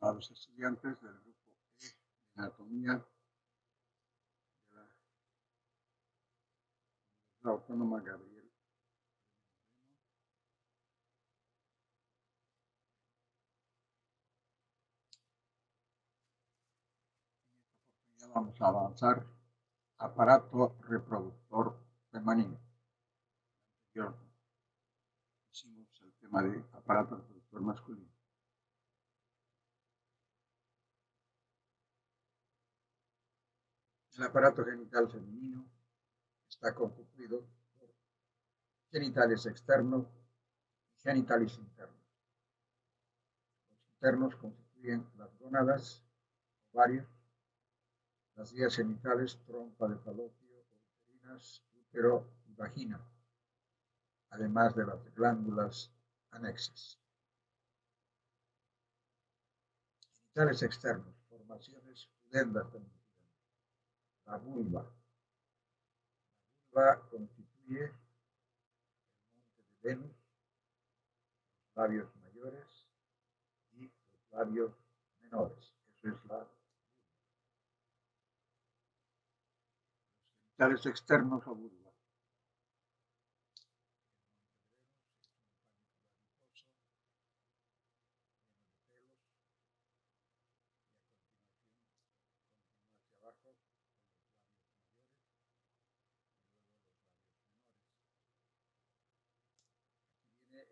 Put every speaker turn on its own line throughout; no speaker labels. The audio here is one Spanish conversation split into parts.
A los estudiantes del grupo E de Anatomía de la Universidad Autónoma Gabriel. En esta oportunidad vamos a avanzar aparato reproductor femenino. Hicimos el tema de aparato reproductor masculino. El aparato genital femenino está constituido por genitales externos y genitales internos. Los internos constituyen las gónadas, ovarios, las vías genitales, trompa de falopio, uterinas, útero y vagina, además de las glándulas anexas. Genitales externos, formaciones pudendas también. La vulva. La vulva constituye el monte de Venus, los labios mayores y los labios menores. Eso es la vulva. Los genitales externos o vulva.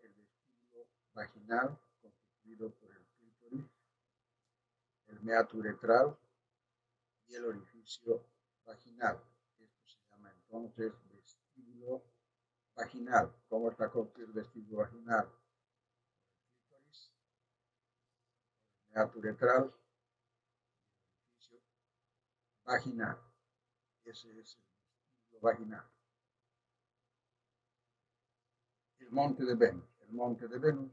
El vestíbulo vaginal, constituido por el clítoris, el meato uretral y el orificio vaginal. Esto se llama entonces vestíbulo vaginal. ¿Cómo está constituido el vestíbulo vaginal? El clítoris, el meato uretral y el orificio vaginal. Ese es el vestíbulo vaginal. El monte de Venus. El monte de Venus,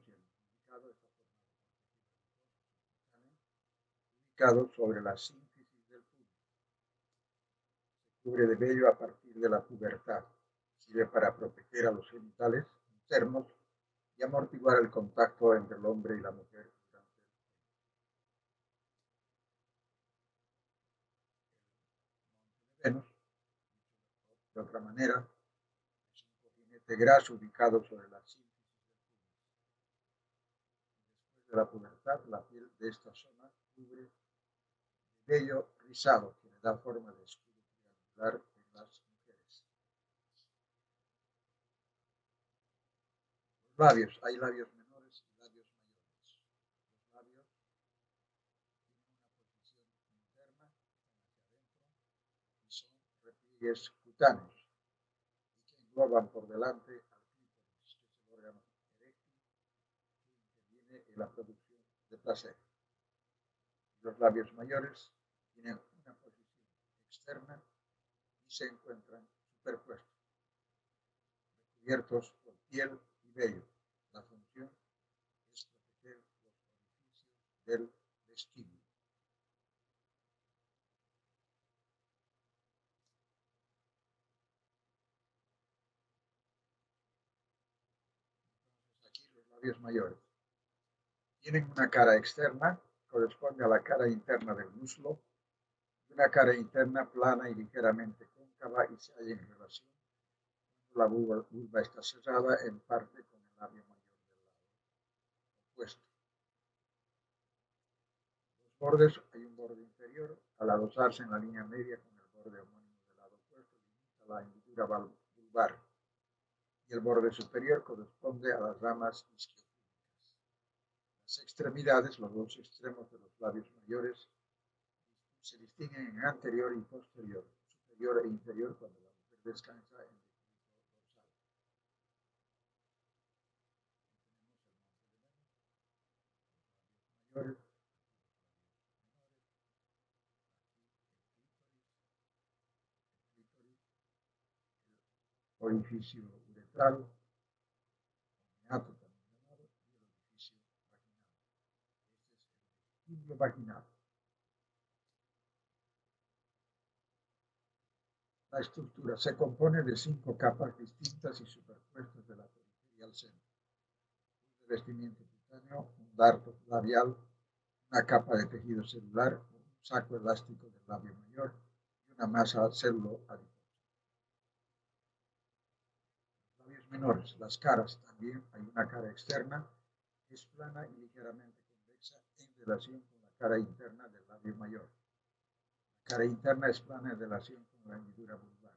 ubicado sobre la sínfisis del pubis. Se cubre de vello a partir de la pubertad. Sirve para proteger a los genitales internos y amortiguar el contacto entre el hombre y la mujer durante el Venus. De otra manera, es un cojinete graso ubicado sobre la sínfisis del pubis. Después de la pubertad, la piel de esta zona cubre de vello rizado que le da forma de escudo triangular en las mujeres. Los labios, hay labios menores y labios mayores. Los labios tienen una posición interna, hacia adentro, y son repliegues cutáneos y que engloban por delante al clítoris, que es el órgano eréctil que interviene en la producción de placer. Los labios mayores tienen una posición externa y se encuentran superpuestos, recubiertos por piel y vello. La función es proteger los orificios del vestíbulo. Entonces aquí los labios mayores tienen una cara externa, corresponde a la cara interna del muslo, una cara interna plana y ligeramente cóncava y se halla en relación cuando la vulva está cerrada en parte con el labio mayor del lado opuesto. Los bordes, hay un borde inferior, al adosarse en la línea media con el borde homónimo del lado opuesto, limita la hendidura vulvar, y el borde superior corresponde a las ramas isquiofúngicas. Las extremidades, los dos extremos de los labios mayores, se distinguen en anterior y posterior, superior e inferior cuando la mujer descansa en el decúbito dorsal. Tenemos el monte de Venus, los labios mayores, el clítoris, el orificio uretral, el meato también llamado, y el orificio vaginal. Este es el vestíbulo vaginal. La estructura se compone de 5 capas distintas y superpuestas de la periferia al centro: un revestimiento cutáneo, un dardo labial, una capa de tejido celular, un saco elástico del labio mayor y una masa célulo-adiposa. Labios menores, las caras, también hay una cara externa, es plana y ligeramente convexa en relación con la cara interna del labio mayor. La cara interna es plana en relación con la hendidura vulvar.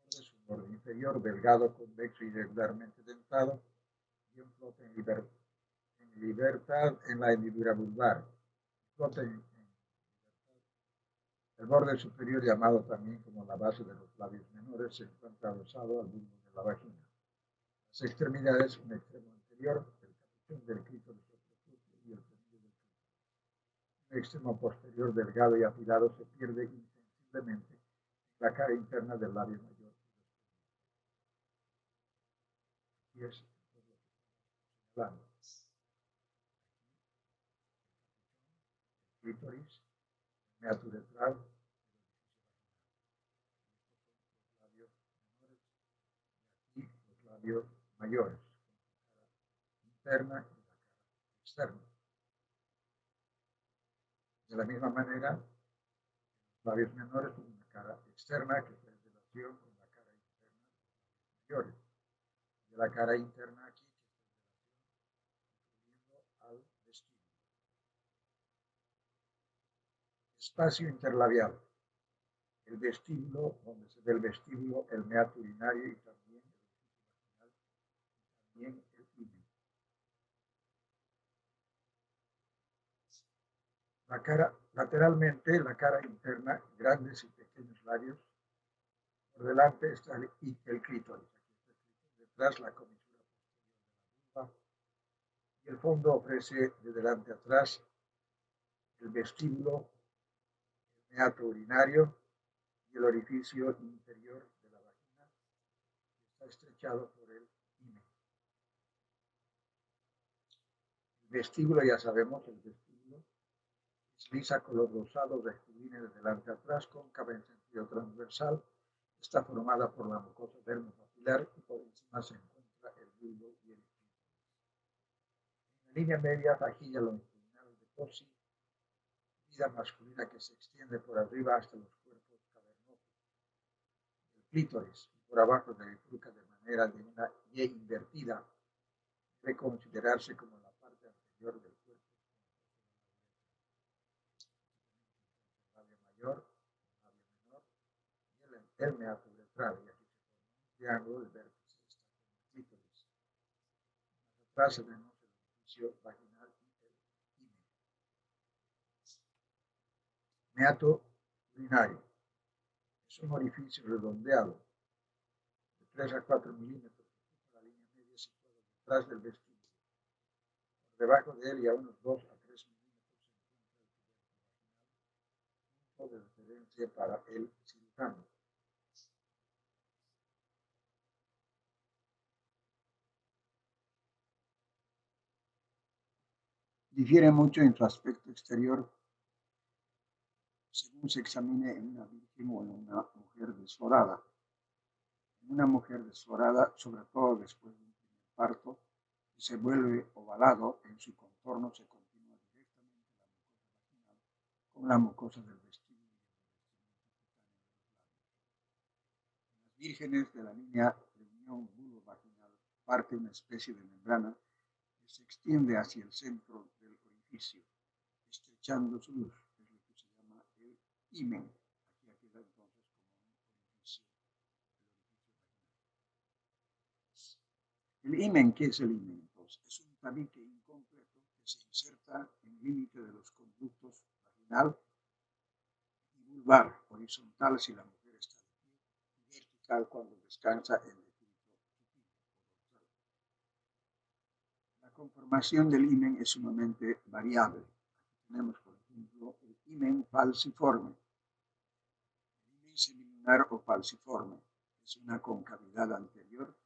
Es un borde inferior delgado, convexo y irregularmente dentado y un flote en libertad en la hendidura vulvar. Flote en libertad. El borde superior, llamado también como la base de los labios menores, se encuentra adosado al bulbo de la vagina. Las extremidades, un extremo anterior, el capuchón del clítoris y el frenillo del clítoris. Un extremo posterior delgado y afilado se pierde insensiblemente en la cara interna del labio mayor. Y es señalando. Clítoris, meato uretral, labios menores y los labios mayores, interna y la cara externa. De la misma manera, los labios menores tienen una cara externa que está en relación con la cara interna de los mayores. De la cara interna aquí que está en relación al vestíbulo. Espacio interlabial. El vestíbulo, donde se ve el vestíbulo, el meato urinario y también el vaginal, también el himen. La cara, lateralmente, la cara interna, grandes y pequeños labios. Por delante está el clítoris. Aquí está el clítoris. Detrás la comisura posterior de la vulva. Y el fondo ofrece de delante a atrás el vestíbulo, el meato urinario y el orificio interior de la vagina, que está estrechado por el himen. El vestíbulo, ya sabemos, el vestíbulo es lisa, color rosado, rectilínea de delante a atrás, cóncava en sentido transversal. Está formada por la mucosa dermopapilar y por encima se encuentra el bulbo y el clítoris. En la línea media, vajilla longitudinal de Corsi, vida masculina que se extiende por arriba hasta los cuerpos cavernosos. El clítoris, por abajo se bifurca de manera de una Y invertida, debe considerarse como la parte anterior del cuerpo. El labio mayor, el labio menor y el meato uretral. Y aquí se forma un triángulo, el vértice está con el clítoris. Más atrás tenemos el orificio vaginal y el himen. Meato urinario. Es un orificio redondeado de 3 a 4 milímetros de la línea media situada detrás del vestíbulo. Por debajo de él y a unos 2 a 3 milímetros se encuentra el tubérculo vaginal, punto de referencia para el cirujano. Difiere mucho en su aspecto exterior según se examine en una virgen o en una mujer desflorada. En una mujer desflorada, sobre todo después de un primer parto, se vuelve ovalado, en su contorno se continúa directamente la mucosa vaginal con la mucosa del vestíbulo y el revestimiento cutáneo de los labios. En las vírgenes de la línea de unión vulvo-vaginal parte una especie de membrana que se extiende hacia el centro del orificio, estrechando su luz, es lo que se llama el himen. Aquí queda entonces como un orificio, el himen. ¿Qué es el himen? Entonces, es un tabique incompleto que se inserta en el límite de los conductos vaginal y vulvar, horizontal si la mujer está de pie y vertical cuando descansa en decúbito supino o dorsal. La conformación del himen es sumamente variable. Aquí tenemos, por ejemplo, el himen falciforme. El himen semilunar o falciforme es una concavidad anterior.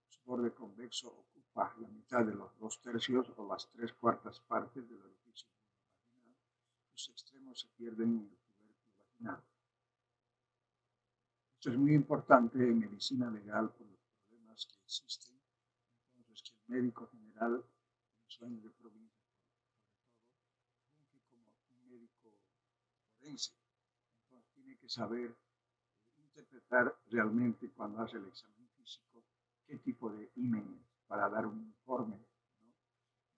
Su borde convexo ocupa la mitad de los 2/3 o las 3/4 partes del orificio vaginal. Sus extremos se pierden en el tubérculo vaginal. Esto es muy importante en medicina legal por los problemas que existen. Entonces, que el médico general, en los años de provincia, forense. Entonces tiene que saber interpretar realmente cuando hace el examen físico qué tipo de imen es para dar un informe, ¿no?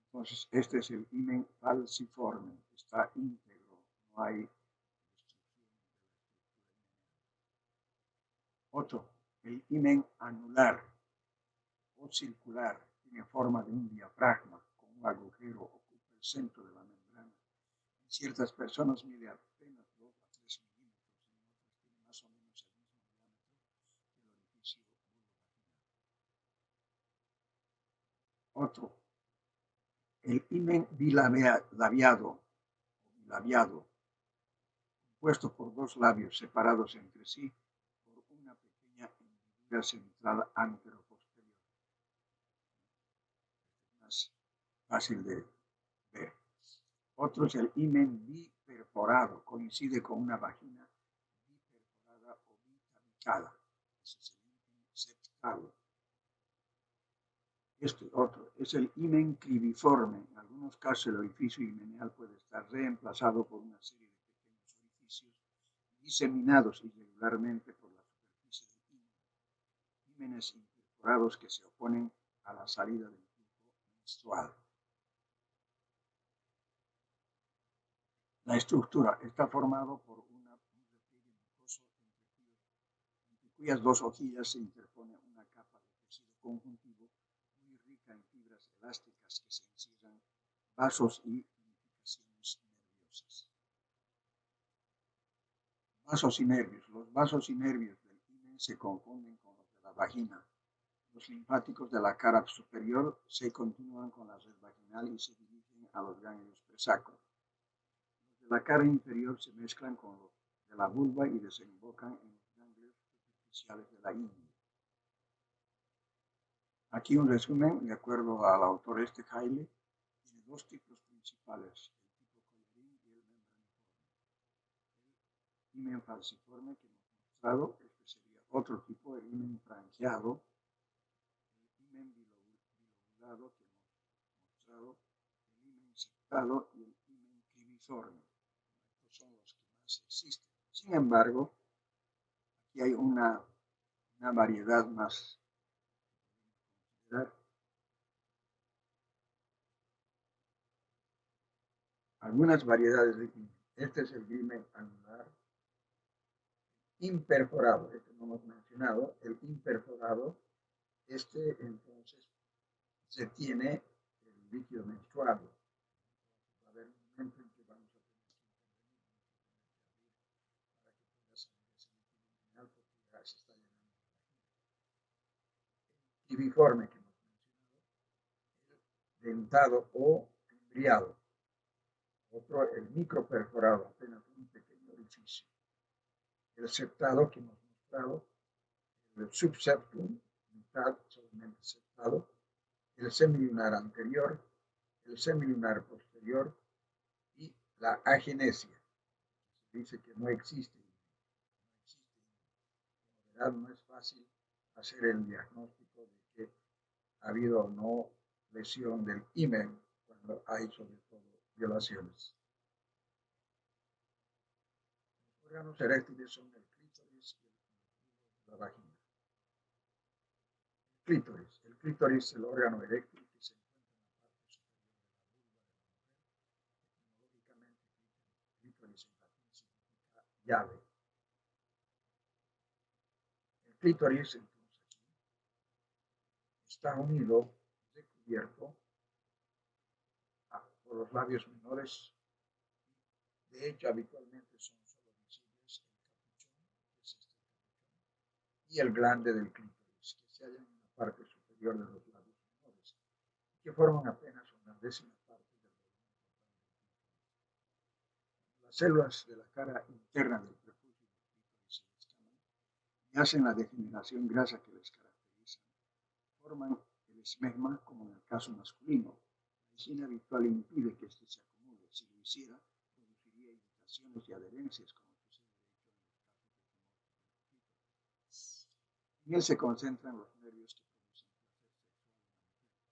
Entonces, este es el imen falciforme, está íntegro, no hay destrucción. 8. El imen anular o circular tiene forma de un diafragma con un agujero, ocupa el centro de la membrana. En ciertas personas mide apenas 2 a 3 milímetros, en otras tiene más o menos el mismo diámetro que el orificio vulvovaginal. Otro, el himen bilabiado, compuesto por dos labios separados entre sí por una pequeña hendidura central anteroposterior. Más fácil de ver. Otro es el himen biperforado, coincide con una vagina biperforada o bitabicada. Ese es el himen septado. Este otro es el himen cribiforme. En algunos casos el orificio himeneal puede estar reemplazado por una serie de pequeños orificios diseminados irregularmente por la superficie del himen. Hímenes imperforados que se oponen a la salida del flujo menstrual. La estructura está formada por un repliegue mucoso entre cuyas dos hojillas se interpone una capa de tejido conjuntivo muy rica en fibras elásticas que se encierran vasos y ramificaciones nerviosas. Vasos y nervios. Los vasos y nervios del himen se confunden con los de la vagina. Los linfáticos de la cara superior se continúan con la red vaginal y se dirigen a los ganglios presacros. Los de la cara inferior se mezclan con los de la vulva y desembocan en los ganglios superficiales de la ingle. Aquí un resumen, de acuerdo al autor Haile, tiene dos tipos principales, el tipo collarín y el membraniforme. El himen falciforme que hemos mostrado, este sería otro tipo, el himen franqueado, el himen bilobulado que hemos mostrado, el himen septado y el himen cribiforme. Estos son los que más existen. Sin embargo, aquí hay una variedad más. Algunas variedades de himen. Este es el himen anular imperforado, este no hemos mencionado, el imperforado, este entonces se tiene el líquido menstrual. Va a haber un momento en que vamos a tener que intervenir para que pueda salir ese líquido menstrual porque ya se está llenando la vagina. El cribiforme que hemos mencionado, el dentado o fimbriado. Otro, el microperforado, apenas un pequeño orificio. El septado que hemos mostrado, el subseptum, mitad solamente septado, el semilunar anterior, el semilunar posterior y la agenesia. Se dice que no existe. En realidad no es fácil hacer el diagnóstico de que ha habido o no lesión del himen cuando hay sobre todo violaciones. Los órganos eréctiles son el clítoris y el la vagina. El clítoris es el órgano eréctil que se encuentra en la parte superior de la vulva de la mujer. Etimológicamente, clítoris en latín significa llave. El clítoris, entonces, está unido, recubierto por los labios menores. De hecho, habitualmente son solo visibles el capuchón, que es este capuchón, y el glande del clítoris, que se halla en la parte superior de los labios menores, que forman apenas una décima parte del volumen total. Las células de la cara interna del prepucio del clítoris se descaman y hacen la degeneración grasa que les caracteriza. Forman el esmegma como en el caso masculino. La higiene habitual impide que este se acumule. Si lo hiciera, produciría irritaciones y adherencias, como sucede de hecho en los casos de tumor. En él se concentran los nervios que producen placer sexual.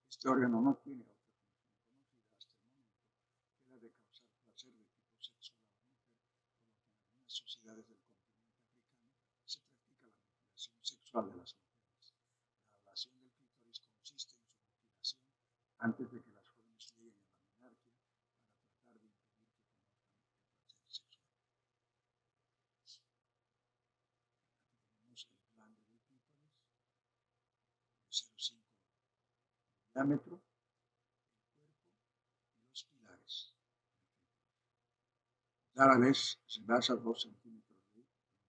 Este órgano no tiene otra función conocida hasta el momento que la de causar placer de tipo sexual a la mujer, por lo
sociedades del continente africano se practica la mutilación sexual de las mujeres. La ablación del clítoris consiste en su mutilación antes de que las jóvenes lleguen a la menarquia para tratar de impedir que conozcan el placer sexual. Aquí tenemos el glande del clítoris de 0,5 de diámetro, el cuerpo y los pilares. Rara vez se basa 2 centímetros de longitud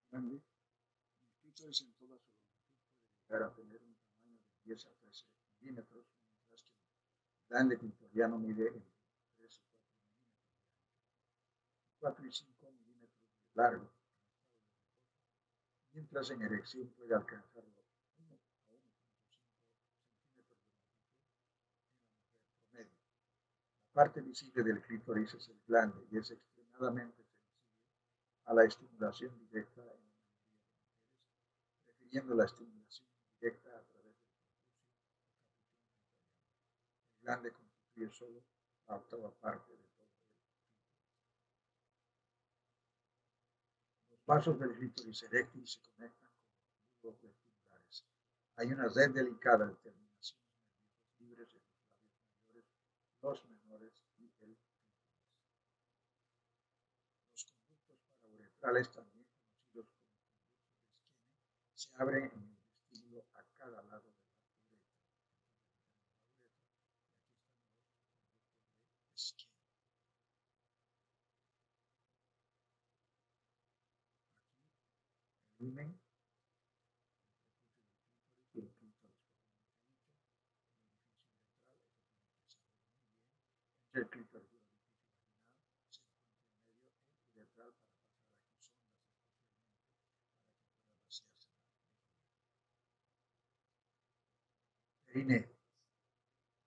grande. El clítoris en toda su longitud puede llegar a tener un tamaño de 10 a 13 milímetros, mientras que el glande clitoriano mide entre 3 y 4 milímetros de ancho, 4 y 5 milímetros de largo, mientras en erección puede alcanzar los 1 a 1,5 centímetros de longitud en la mujer promedio. La parte visible del clítoris es el glande y es extremadamente sensible a la estimulación directa en la mayoría de mujeres, prefiriendo la estimulación indirecta a través del prepucio o capuchón clitoriano. El glande constituye solo la octava parte de todo el clítoris. Los vasos del clítoris eréctil se conectan con los bulbos vestimulares. Hay una red delicada de terminaciones nerviosas libres en los labios mayores, los menores y el clítoris. Los conductos parauretrales, también conocidos como conductos de Skene, se abren en el vestíbulo a cada lado de la uretra. Y aquí están los conductos de Skene. Aquí el himen, el prepucio del clítoris y el clítoris propiamente dicho, el orificio ventral, eso tiene que saber muy bien. Entre el clítoris y el orificio vaginal se encuentra en medio el uretral para pasar aquí sondas especialmente para que pueda vaciarse la vejiga. Perine.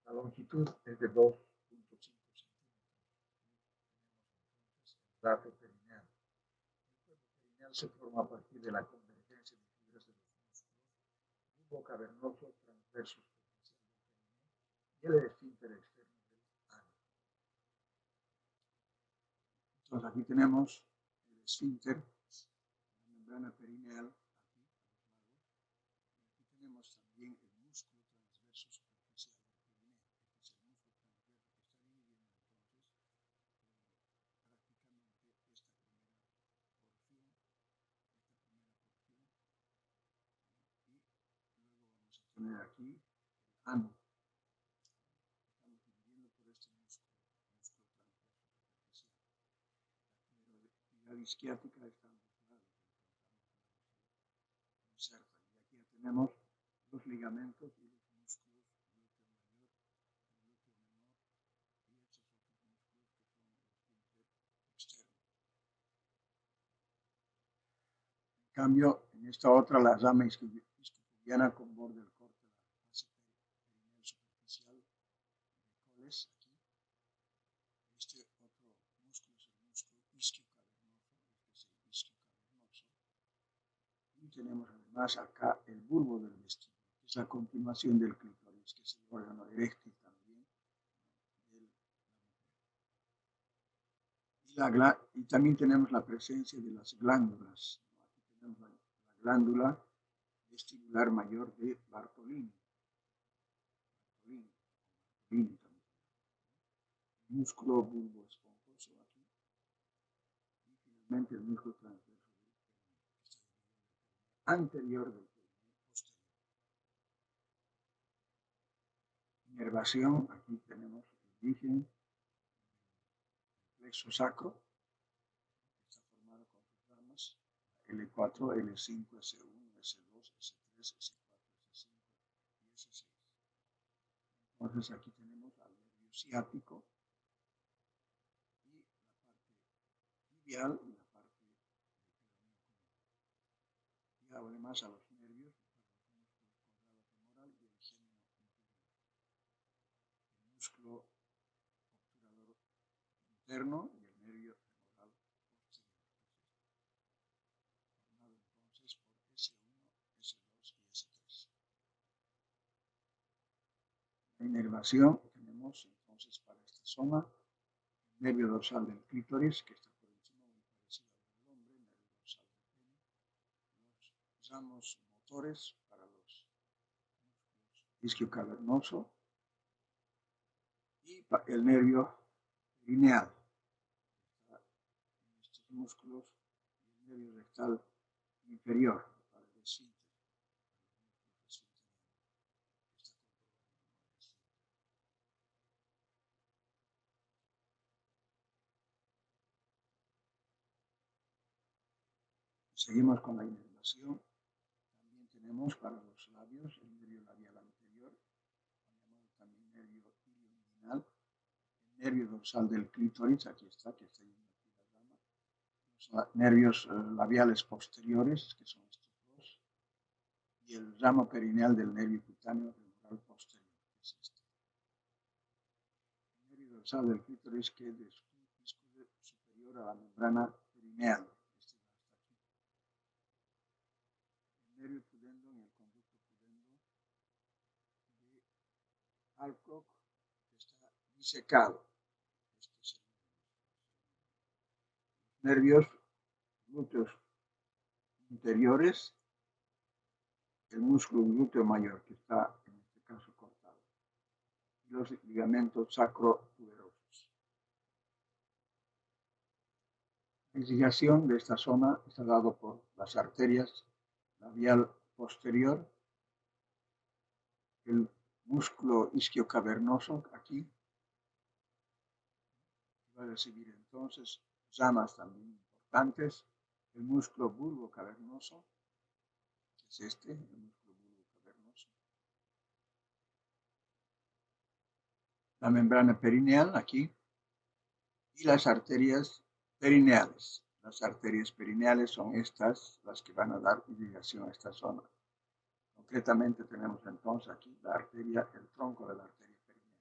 La longitud es de 2,5 centímetros. Tenemos entonces el dato perineal. El cuerpo perineal se forma a partir de la convergencia de fibras de los músculos bulbo cavernoso transverso superficial del periné y el esfínter externo del ano. Entonces aquí tenemos el esfínter, la membrana perineal, aquí a los lados, y aquí tenemos también el músculo transverso superficial del periné. Este es el músculo transverso que está dividiendo entonces prácticamente esta primera porción, y luego vamos a tener aquí el ano. Estamos dividiendo por este músculo transverso superficial. La actividad isquiática está en los lados, inserta. Y aquí ya tenemos los ligamentos y los músculos, glúteo mayor, glúteo menor y estos otros músculos que son el esfínter externo. En cambio, en esta otra, la rama isquiopubiana con borde al corte de la base perineal superficial de Coles, aquí. Este otro músculo es el músculo isquiocavernoso, este es el isquiocavernoso. Y tenemos además acá el bulbo del vestíbulo, que es la continuación del clítoris, que es el órgano eréctil también de la mujer. Y también tenemos la presencia de las glándulas. Aquí tenemos la glándula vestibular mayor de Bartolini. Bartolini también. El músculo bulbo esponjoso aquí. Y finalmente el músculo transverso del periné, anterior del periné posterior. Inervación, aquí tenemos el origen del plexo sacro, que está formado con sus ramas, L4, L5, S1, S2, S3, S4, S5 y S6. Entonces aquí tenemos al nervio ciático y la parte tibial y la parte del peroneo común. Y además a los nervios, para los músculos cuadrado femoral y el gémino inferior. El músculo obturador interno y el nervio femoral posterior, formado entonces por S1, S2 y S3. La inervación tenemos entonces para esta zona nervio dorsal del clítoris, que está por encima, muy parecido al del hombre, nervio dorsal del pene, los ramos motores para los isquiocavernoso y el nervio perineal, estos músculos, y el nervio rectal inferior para el esfínter. Seguimos con la inervación. También tenemos para los labios el nervio labial anterior, llamado también nervio ilioinguinal, el nervio dorsal del clítoris, aquí está yendo aquí la rama, los nervios labiales posteriores, que son estos dos, y el ramo perineal del nervio cutáneo femoral posterior, que es este. El nervio dorsal del clítoris que discurre superior a la membrana perineal. El nervio pudendo en el conducto pudendo de Alcock, que está disecado. Este es el nervios glúteos interiores, el músculo glúteo mayor, que está en este caso cortado, y los ligamentos sacrotuberosos. La irrigación de esta zona está dado por las arterias labial posterior, el músculo isquiocavernoso aquí, va a recibir entonces ramas también importantes, el músculo bulbocavernoso, que es este, el músculo bulbocavernoso, la membrana perineal aquí, y las arterias perineales. Las arterias perineales son estas, las que van a dar irrigación a esta zona. Concretamente tenemos entonces aquí la arteria, el tronco de la arteria perineal.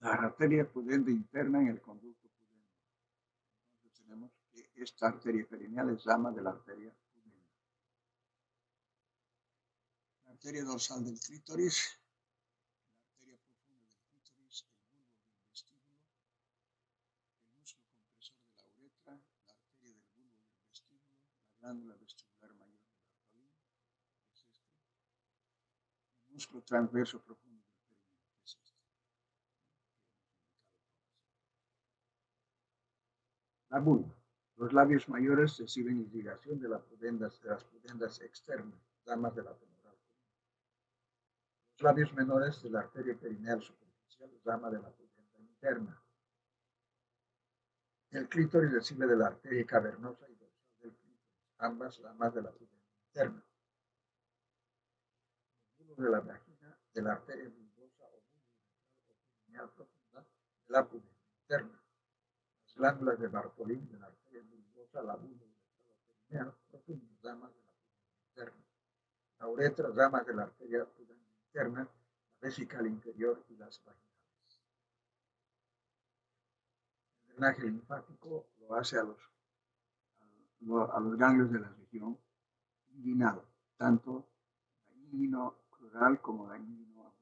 La arteria pudende interna en el conducto pudendo. Entonces tenemos que esta arteria perineal es rama de la arteria pudenda. La arteria dorsal del clítoris, la arteria profunda del clítoris, el bulbo del vestíbulo, el músculo compresor de la uretra, la arteria del bulbo del vestíbulo, la glándula vestibular mayor del Bartolín, que es este, el músculo transverso profundo del perineo, que es este. La vulva. Los labios mayores reciben irrigación de las pudendas externas, ramas de la femoral. Los labios menores de la arteria perineal superficial, rama de la pudenda interna. El clítoris recibe de la arteria cavernosa y dorsal del clítoris, ambas ramas de la pudenda interna. Los bulbos de la vagina, de la arteria bulbosa o perineal profunda, de la pudenda interna. Las glándulas de Bartolín, de la arteria bulbosa, la bulbo perineal profunda, ramas de la pudenda interna. La uretra, ramas de la arteria pudenda interna, la vesical inferior y las vaginales. El drenaje linfático lo hace a los ganglios de la región inguinal, tanto la inguino-crural como la inguino-abdominal.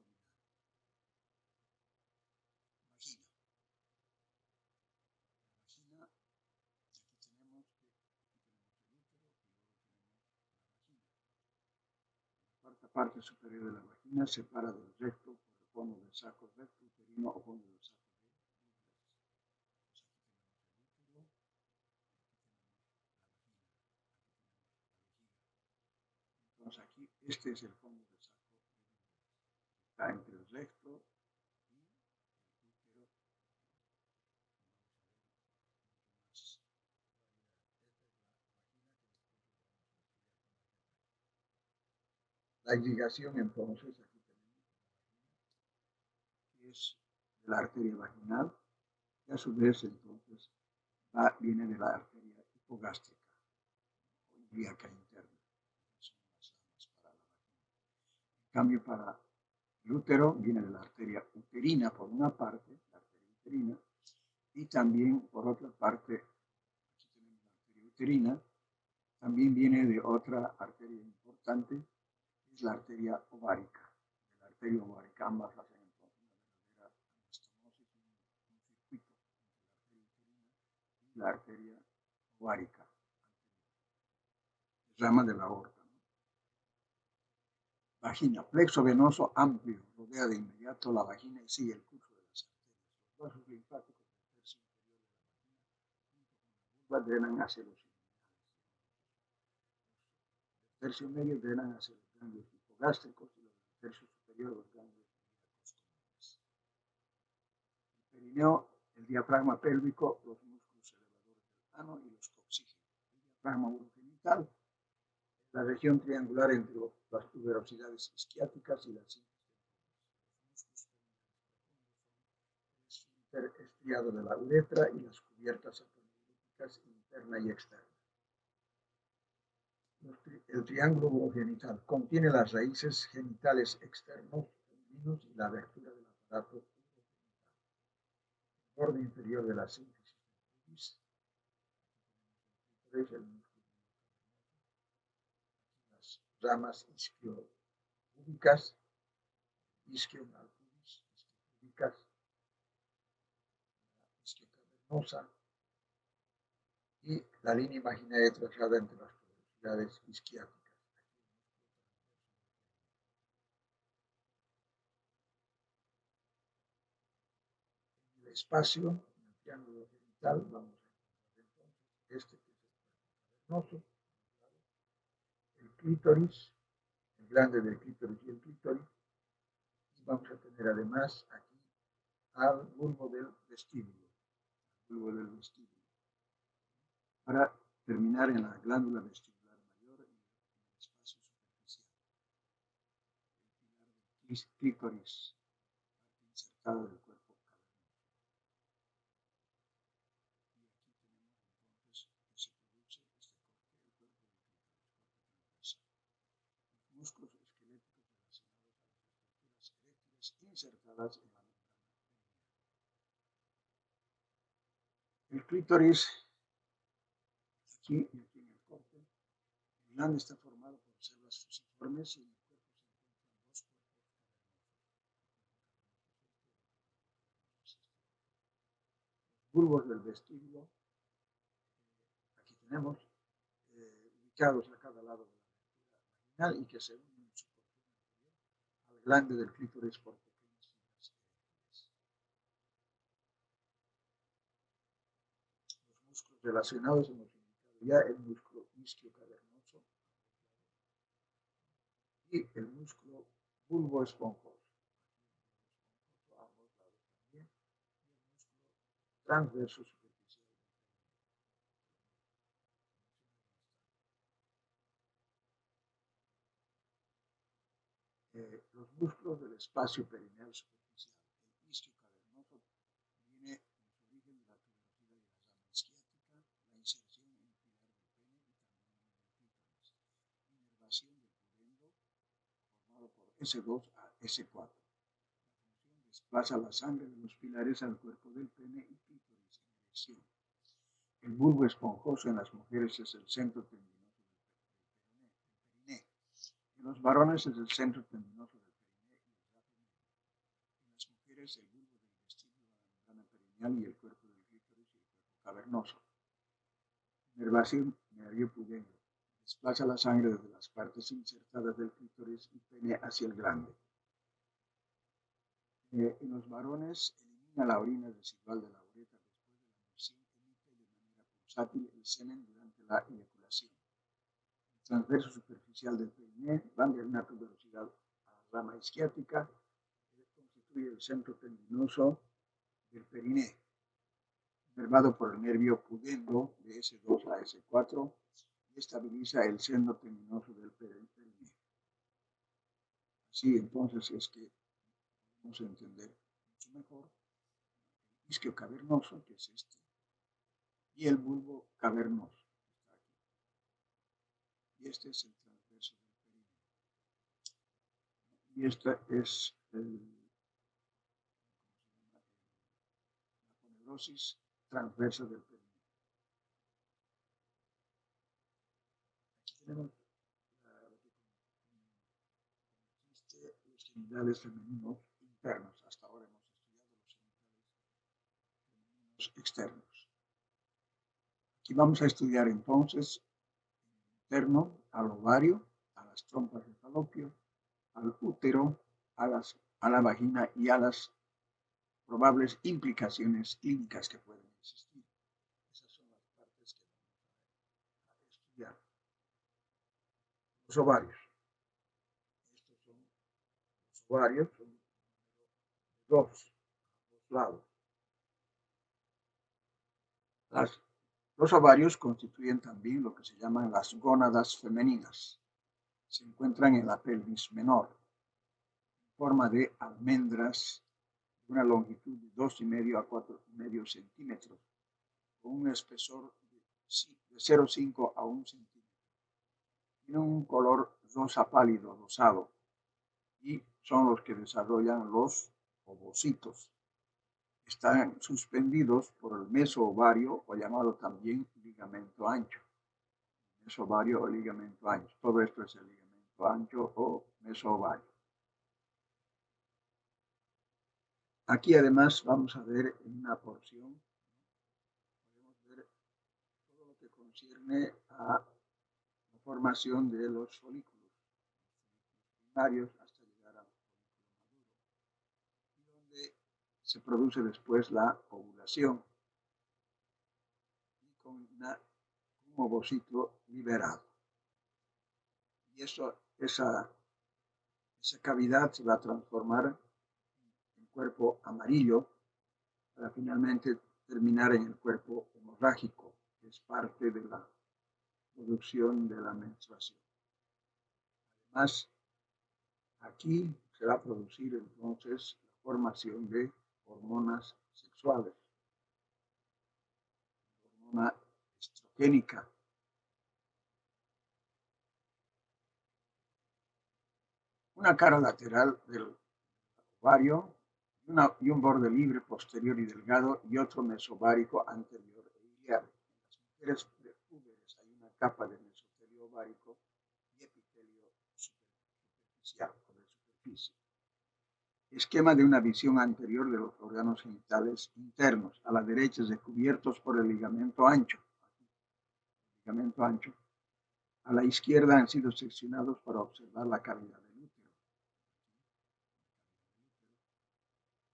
Vagina. La vagina, aquí tenemos el útero y luego tenemos la vagina. La cuarta parte superior de la vagina separa del recto por el fondo del saco recto uterino o fondo del saco de Entonces aquí, este es el fondo del saco de está entre el recto y el útero. La irrigación entonces, aquí tenemos que es de la arteria vaginal, y a su vez entonces viene de la arteria hipogástrica o ilíaca interna. Son las ramas para la vagina. En cambio, para el útero viene de la arteria uterina por una parte, la arteria uterina, y también por otra parte, aquí tenemos la arteria uterina, también viene de otra arteria importante, que es la arteria ovárica, de la arteria ovárica, ambas hacen entonces una verdadera anastomosis, un circuito entre la arteria uterina y la arteria ovárica, rama de la aorta. Vagina, plexo venoso amplio, rodea de inmediato la vagina y sigue el curso de las arterias. Los vasos linfáticos del tercio inferior de la vagina drenan hacia los seminales. El tercio medio drenan hacia los ganglios hipogástricos y los del tercio superior los ganglios comunes. El perineo, el diafragma pélvico, los músculos elevadores del ano y los coxígenos. El diafragma urogenital, la región triangular entre las tuberosidades isquiáticas y las cintas temporales. Los músculos el esfínter estriado de la uretra y las cubiertas aponeuríticas interna y externa. El triángulo urogenital contiene las raíces genitales externos femeninos y la abertura del aparato urogenital. El borde inferior de la sínfisis del pubis, el músculo, las ramas isquiopúbicas, isquionalpubis, isquiopúbicas, isquiocavernosa y la línea imaginaria trazada entre las tuberosidades isquiáticas. En el espacio, en el triángulo genital, vamos a encontrar entonces que es el cavernoso, el clítoris, el glande del clítoris y el clítoris, y vamos a tener además aquí al bulbo del vestíbulo, para terminar en la glándula vestibular mayor y en el espacio superficial. El pilar del clítoris, parte insertada del cuerpo cavernoso. Y aquí tenemos entonces que se produce este corte, el cuerpo del clítoris, corte transversal. Los músculos esqueléticos relacionados a las estructuras eréctiles insertadas en la membrana perineal. El clítoris, aquí y aquí en el corte, el glande está formado por células fusiformes y en el cuerpo se encuentran dos cuerpos cavernosos. Los bulbos del vestíbulo, aquí tenemos, ubicados a cada lado de la abertura vaginal y que se unen en su porción anterior al glande del clítoris por pequeñas fibras eréctiles. Los músculos relacionados hemos indicado ya el músculo isquiocavernoso y el músculo bulbo esponjoso. A ambos lados también. Y el músculo transverso superficial. Los músculos del espacio perineal superficial. El isquiocavernoso viene en su origen de la tuberosidad de la rama isquiática, la inserción en el pilar del pene y también en el clítoris. Inervación del pudendo formado por S2 a S4. La función desplaza la sangre de los pilares al cuerpo del pene y clítoris en erección. El bulbo esponjoso en las mujeres es el centro tendinoso del periné. En los varones es el centro tendinoso del periné y el rapio medio. En las mujeres el bulbo del vestíbulo, la membrana perineal y el cuerpo del clítoris y el cuerpo cavernoso. Inervación nervio pudendo. Desplaza la sangre desde las partes insertadas del clítoris y pene hacia el glande. En los varones elimina la orina residual de la uretra después de la emersión, emite de manera pulsátil el semen durante la eyaculación. El transverso superficial del periné va de una tuberosidad a la rama isquiática, que constituye el centro tendinoso del periné, inervado por el nervio pudendo de S2 a S4 y estabiliza el seno tendinoso del periné. Así entonces es que podemos entender mucho mejor el isquio cavernoso, que es este, y el bulbo cavernoso, que está aquí. Y este es el transverso del periné. Y esta es la aponeurosis transversa del periné. Aquí tenemos lo que consiste, los que genitales femeninos internos. Hasta ahora hemos estudiado los genitales femeninos externos. Aquí vamos a estudiar entonces interno al ovario, a las trompas de falopio, al útero, a la vagina y a las probables implicaciones clínicas que pueden existir. Esas son las partes que vamos a estudiar.
Los ovarios. Estos son los ovarios, son dos lados. Los ovarios constituyen también lo que se llaman las gónadas femeninas. Se encuentran en la pelvis menor, en forma de almendras de una longitud de 2,5 a 4,5 centímetros, con un espesor de 0,5 a 1 centímetro. Tienen un color rosa pálido, rosado, y son los que desarrollan los ovocitos. Están suspendidos por el mesoovario, o llamado también ligamento ancho. Mesovario o ligamento ancho. Todo esto es el ligamento ancho o mesoovario. Aquí además vamos a ver en una porción, podemos ver todo lo que concierne a la formación de los folículos primarios hasta llegar al folículo maduro, y donde se produce después la ovulación y con un ovocito liberado. Y esa cavidad se va a transformar en cuerpo amarillo para finalmente terminar en el cuerpo hemorrágico, que es parte de la producción de la menstruación. Además, aquí se va a producir entonces la formación de hormonas sexuales, hormona estrogénica. Una cara lateral del ovario y un borde libre posterior y delgado, y otro mesovárico anterior e iliar. En las mujeres púberes hay una capa de mesotelio ovárico y epitelio superficial o de superficie. Esquema de una visión anterior de los órganos genitales internos. A la derecha recubiertos por el ligamento ancho. A la izquierda han sido seccionados para observar la cavidad del útero.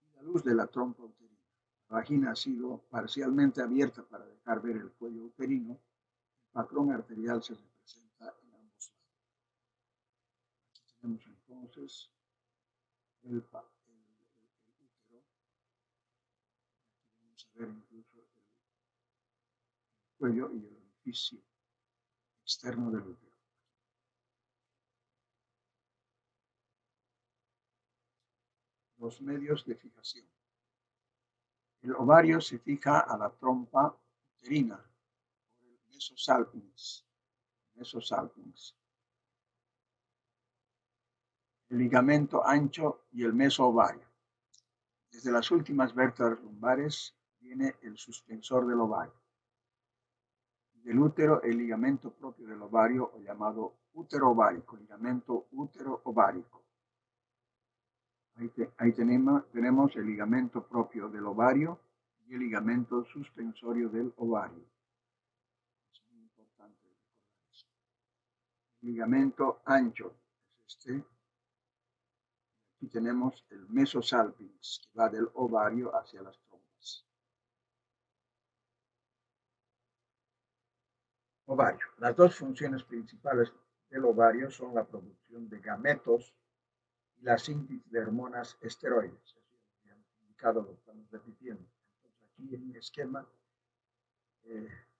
Y la luz de la trompa uterina. La vagina ha sido parcialmente abierta para dejar ver el cuello uterino. El patrón arterial se representa en ambos lados. Aquí tenemos entonces el útero. Aquí vamos a ver incluso el cuello y el orificio externo del útero. Los medios de fijación. El ovario se fija a la trompa uterina por el mesosalpinx. El ligamento ancho y el mesoovario. Desde las últimas vértebras lumbares viene el suspensor del ovario. Del útero, el ligamento propio del ovario, o llamado útero ovárico, ligamento útero ovárico. Ahí tenemos el ligamento propio del ovario y el ligamento suspensorio del ovario. Es muy importante recordar eso. El ligamento ancho es este. Aquí tenemos el mesosalpinx, que va del ovario hacia las trompas. Ovario. Las dos funciones principales del ovario son la producción de gametos y la síntesis de hormonas esteroides. Eso ya hemos indicado, lo estamos repitiendo. Entonces, aquí en mi esquema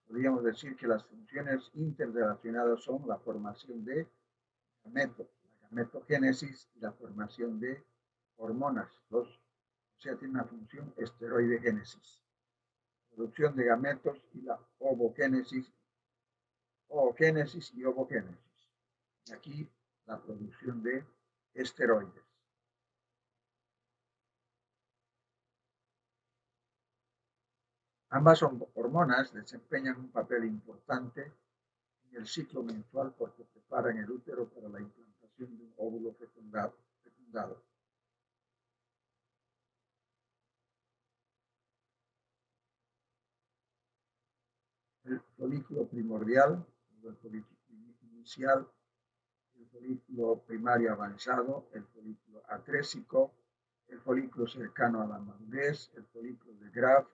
podríamos decir que las funciones interrelacionadas son la formación de gametos, la gametogénesis y la formación de hormonas. O sea, tiene una función esteroidegénesis, producción de gametos y la ovogénesis y ovogénesis. Y aquí la producción de esteroides. Ambas hormonas desempeñan un papel importante en el ciclo menstrual porque preparan el útero para la implantación de un óvulo fecundado. folículo primordial, el folículo inicial, el folículo primario avanzado, el folículo atrésico, el folículo cercano a la madurez, el folículo de Graf,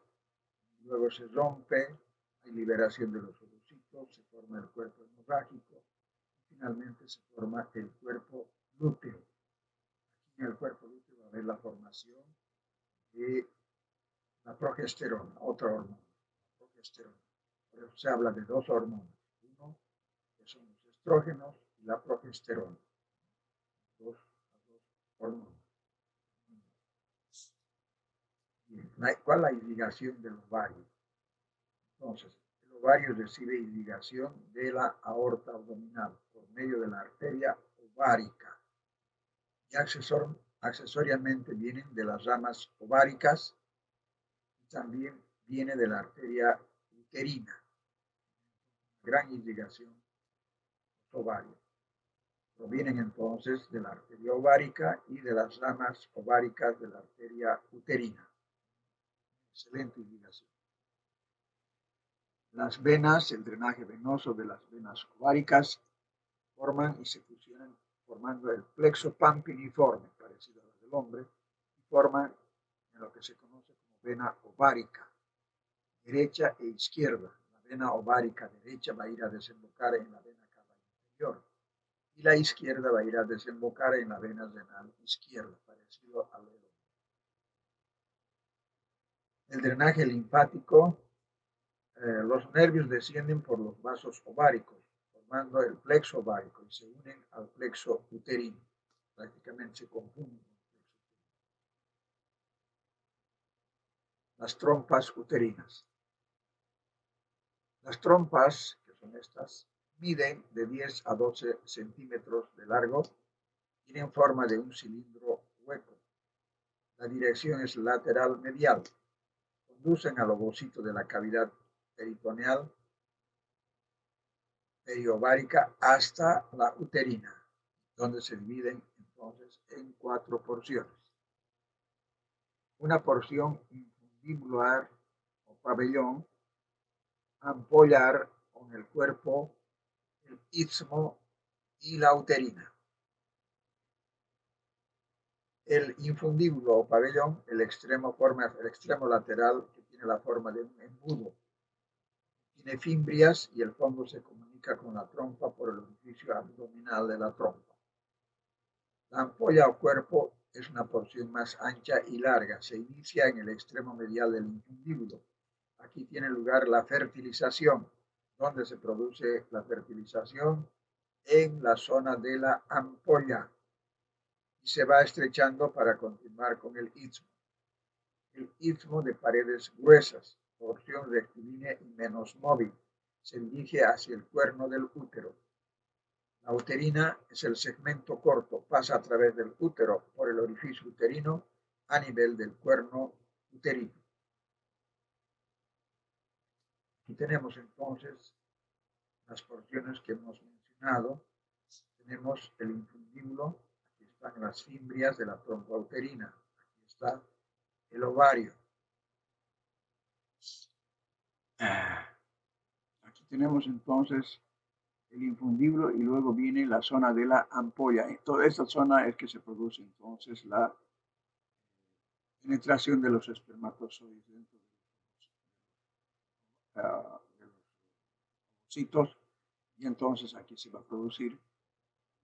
luego se rompe, hay liberación de los ovocitos, se forma el cuerpo hemorrágico, y finalmente se forma el cuerpo lúteo. Aquí en el cuerpo lúteo va a haber la formación de la progesterona, otra hormona, progesterona. Por eso se habla de dos hormonas, uno que son los estrógenos y la progesterona, dos hormonas. Bien. ¿Cuál es la irrigación del ovario? Entonces, el ovario recibe irrigación de la aorta abdominal por medio de la arteria ovárica y accesoriamente vienen de las ramas ováricas y también viene de la arteria uterina. Gran irrigación de los ovarios. Provienen entonces de la arteria ovárica y de las ramas ováricas de la arteria uterina. Excelente irrigación. Las venas, el drenaje venoso de las venas ováricas forman y se fusionan formando el plexo pampiniforme, parecido a la del hombre, y forman en lo que se conoce como vena ovárica, derecha e izquierda. La vena ovárica derecha va a ir a desembocar en la vena cava inferior y la izquierda va a ir a desembocar en la vena renal izquierda, parecido al del hombre. El drenaje linfático, los nervios descienden por los vasos ováricos, formando el plexo ovárico y se unen al plexo uterino. Prácticamente se confunden con el plexo uterino. Las trompas uterinas. Las trompas, que son estas, miden de 10 a 12 centímetros de largo, tienen forma de un cilindro hueco. La dirección es lateral medial. Conducen al ovocito de la cavidad peritoneal periovárica hasta la uterina, donde se dividen entonces en 4 porciones. Una porción infundibular o pabellón, ampollar con el cuerpo, el istmo y la uterina. El infundíbulo o pabellón, el extremo lateral que tiene la forma de un embudo. Tiene fimbrias y el fondo se comunica con la trompa por el orificio abdominal de la trompa. La ampolla o cuerpo es una porción más ancha y larga. Se inicia en el extremo medial del infundíbulo. Aquí tiene lugar la fertilización, donde se produce la fertilización en la zona de la ampolla y se va estrechando para continuar con el istmo. El istmo de paredes gruesas, porción rectilínea y menos móvil, se dirige hacia el cuerno del útero. La uterina es el segmento corto, pasa a través del útero por el orificio uterino a nivel del cuerno uterino. Aquí tenemos entonces las porciones que hemos mencionado. Tenemos el infundíbulo, aquí están las fimbrias de la trompa uterina, aquí está el ovario.
Aquí tenemos entonces el infundíbulo y luego viene la zona de la ampolla. En toda esta zona es que se produce entonces la penetración de los espermatozoides dentro de los ovocitos y entonces aquí se va a producir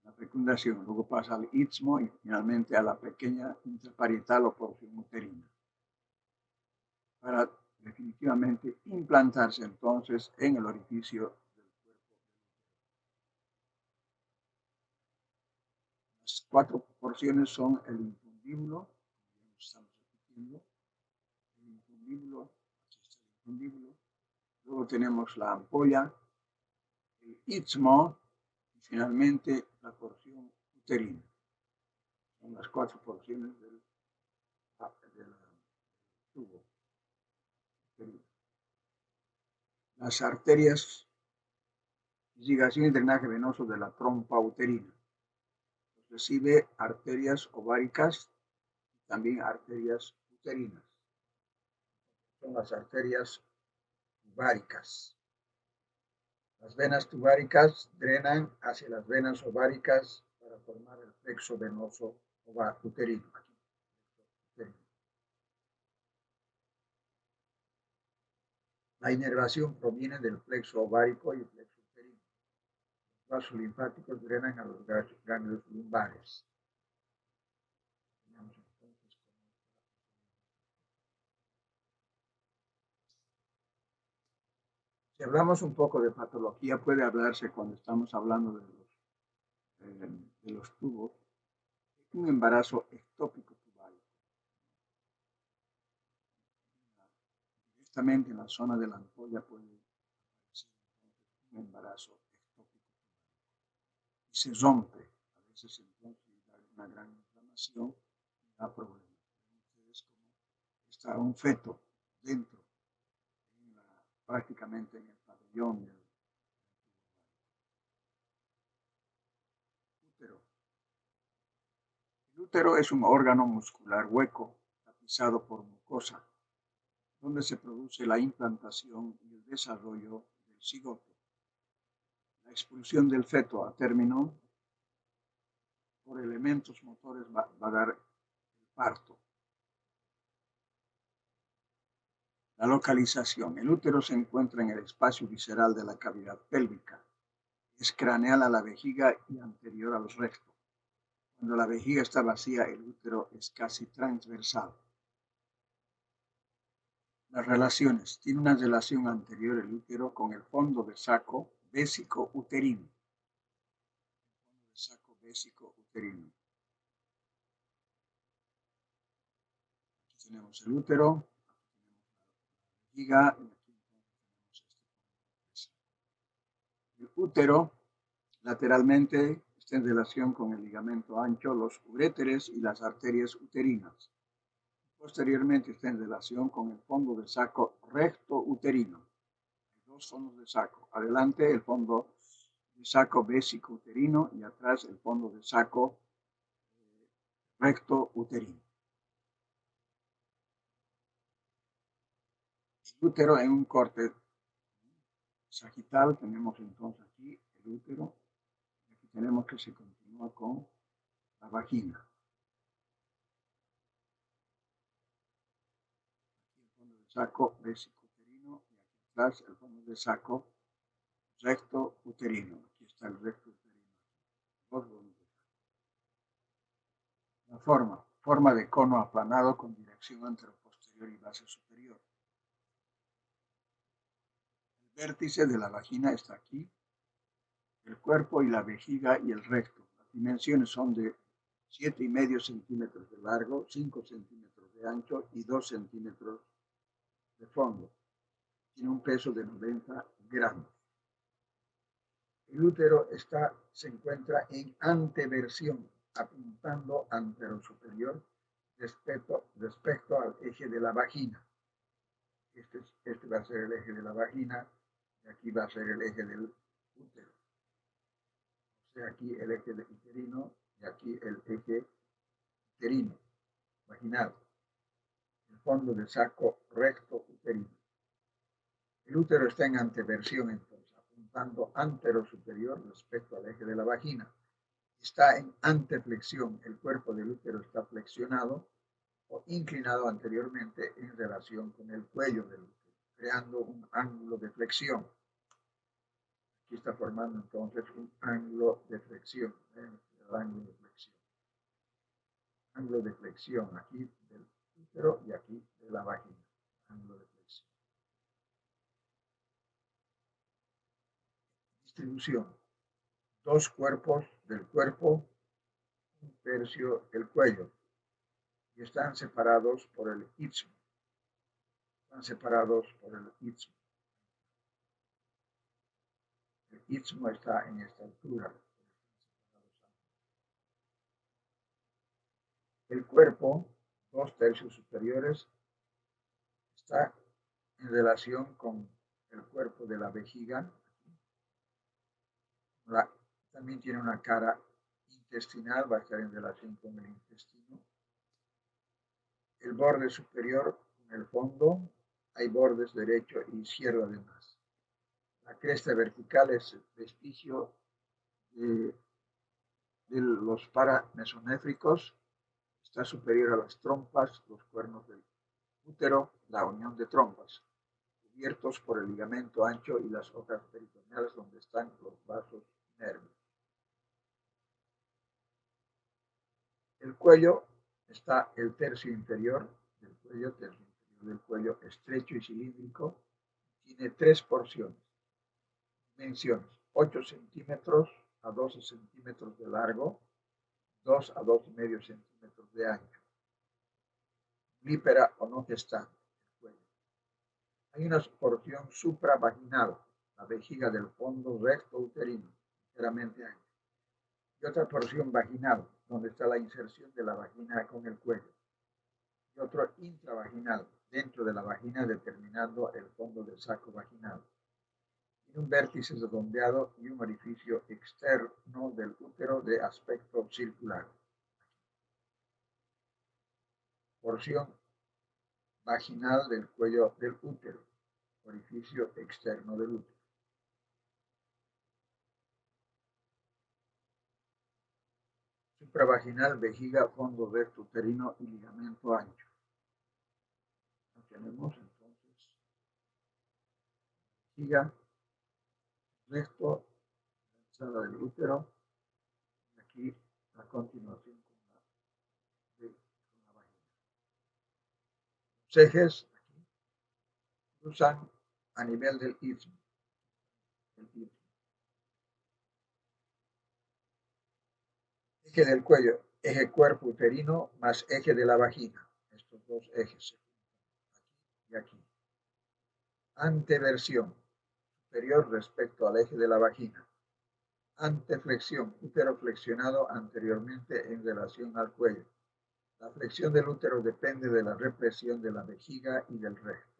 la fecundación. Luego pasa al istmo y finalmente a la pequeña intraparietal o porción uterina para definitivamente implantarse entonces en el orificio del cuerpo. Las 4 porciones son el infundíbulo, como estamos repitiendo, el infundíbulo, aquí está el infundíbulo, luego tenemos la ampolla, el istmo y finalmente la porción uterina. Son las 4 porciones del tubo uterino. Las arterias, irrigación y drenaje venoso de la trompa uterina. Recibe arterias ováricas y también arterias uterinas.
Son las arterias ováricas. Las venas tubáricas drenan hacia las venas ováricas para formar el plexo venoso uterino. La inervación proviene del plexo ovárico y el plexo uterino. Los vasos linfáticos drenan a los ganglios lumbares. Si hablamos un poco de patología, puede hablarse cuando estamos hablando de los tubos, un embarazo ectópico tubario. Directamente en la zona de la ampolla puede aparecer un embarazo ectópico tubario. Y se rompe, a veces entonces da una gran inflamación y da problemas. Ustedes como está un feto dentro, prácticamente en el pabellón del útero. El útero es un órgano muscular hueco, tapizado por mucosa, donde se produce la implantación y el desarrollo del cigoto. La expulsión del feto a término por elementos motores va a dar el parto. La localización. El útero se encuentra en el espacio visceral de la cavidad pélvica. Es craneal a la vejiga y anterior al recto. Cuando la vejiga está vacía, el útero es casi transversal. Las relaciones. Tiene una relación anterior el útero con el fondo de saco vésico-uterino. El fondo de saco vésico-uterino. Aquí tenemos el útero, aquí tenemos la vejiga, y aquí tenemos el útero lateralmente está en relación con el ligamento ancho, los uréteres y las arterias uterinas. Posteriormente está en relación con el fondo de saco recto uterino. Hay dos fondos de saco. Adelante el fondo de saco vésico uterino y atrás el fondo de saco recto uterino. El útero en un corte sagital tenemos entonces aquí el útero. Aquí tenemos que se continúa con la vagina. Aquí el fondo de saco vésico uterino y aquí atrás el fondo de saco recto uterino. Aquí está el recto uterino. Dos fondos de saco. La forma de cono aplanado con dirección anteroposterior y base superior. El vértice de la vagina está aquí. El cuerpo y la vejiga y el recto. Las dimensiones son de 7,5 centímetros de largo, 5 centímetros de ancho y 2 centímetros de fondo. Tiene un peso de 90 gramos. El útero se encuentra en anteversión, apuntando anterosuperior respecto al eje de la vagina. Este va a ser el eje de la vagina y aquí va a ser el eje del útero. O sea, aquí el eje uterino y aquí el eje uterino, vaginal. El fondo de saco recto uterino. El útero está en anteversión entonces, apuntando anterosuperior respecto al eje de la vagina. Está en anteflexión, el cuerpo del útero está flexionado o inclinado anteriormente en relación con el cuello del útero, creando un ángulo de flexión. Aquí está formando entonces un ángulo de flexión, el ángulo de flexión. Ángulo de flexión aquí del útero y aquí de la vagina. Ángulo de flexión. Distribución. Dos cuerpos del cuerpo, un tercio del cuello, y están separados por el istmo. Están separados por el istmo. El istmo está en esta altura. El cuerpo, 2/3 superiores, está en relación con el cuerpo de la vejiga. También tiene una cara intestinal, va a estar en relación con el intestino. El borde superior, en el fondo, hay bordes derecho e izquierdo además. La cresta vertical es vestigio de los paramesonéfricos, está superior a las trompas, los cuernos del útero, la unión de trompas, cubiertos por el ligamento ancho y las hojas peritoneales donde están los vasos y nervios. El cuello está el tercio inferior del cuello estrecho y cilíndrico, tiene 3 porciones, dimensiones 8 centímetros a 12 centímetros de largo, 2 a 2,5 centímetros de ancho, vípera o no gestante. Hay una porción supravaginal, la vejiga del fondo recto uterino, ligeramente ancha, y otra porción vaginal, donde está la inserción de la vagina con el cuello, y otro intravaginal, dentro de la vagina determinando el fondo del saco vaginal. Tiene un vértice redondeado y un orificio externo del útero de aspecto circular. Porción vaginal del cuello del útero, orificio externo del útero. Supravaginal, vejiga, fondo recto uterino y ligamento ancho. Tenemos entonces vejiga, recto, la entrada del útero, y aquí la continuación con la vagina. Los ejes aquí cruzan a nivel del istmo. Eje del cuello, eje cuerpo uterino más eje de la vagina. Estos dos ejes, aquí y aquí. Anteversión, superior respecto al eje de la vagina. Anteflexión, útero flexionado anteriormente en relación al cuello. La flexión del útero depende de la represión de la vejiga y del recto.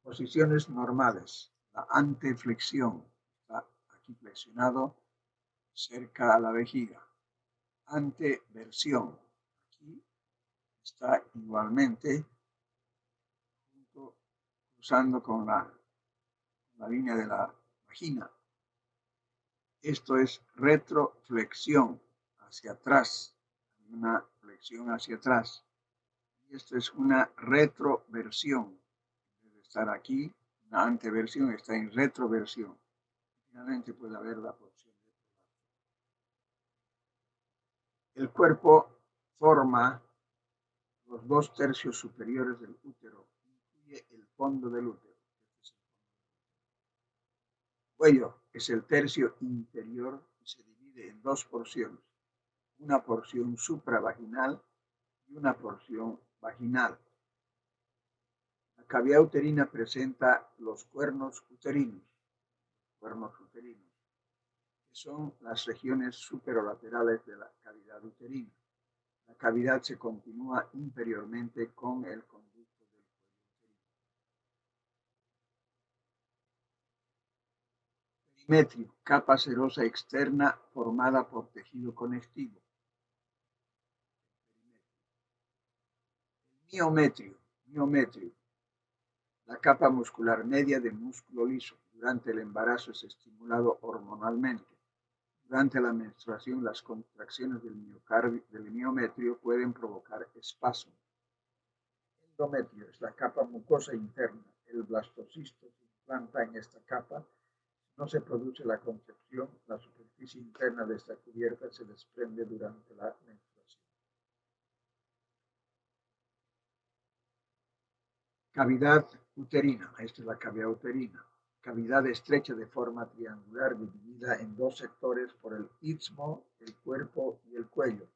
Posiciones normales. La anteflexión está aquí flexionado cerca a la vejiga. Anteversión, aquí está igualmente cruzando con la línea de la vagina. Esto es retroflexión, hacia atrás, una flexión hacia atrás. Y esto es una retroversión. Debe estar aquí, una anteversión está en retroversión. Finalmente puede haber la porción de el cuerpo forma los 2 tercios superiores del útero, incluye el fondo del útero. El cuello es el tercio interior y se divide en 2 porciones, una porción supravaginal y una porción vaginal. La cavidad uterina presenta los cuernos uterinos, que son las regiones superolaterales de la cavidad uterina. La cavidad se continúa inferiormente con el conducto del cuello uterino. Perimetrio, capa serosa externa formada por tejido conectivo. Miometrio, la capa muscular media de músculo liso. Durante el embarazo es estimulado hormonalmente. Durante la menstruación, las contracciones del miometrio pueden provocar espasmos. Endometrio es la capa mucosa interna. El blastocisto se implanta en esta capa. No se produce la concepción, la superficie interna de esta cubierta se desprende durante la menstruación. Cavidad uterina, esta es la cavidad uterina. Cavidad estrecha de forma triangular dividida en 2 sectores por el istmo, el cuerpo y el cuello.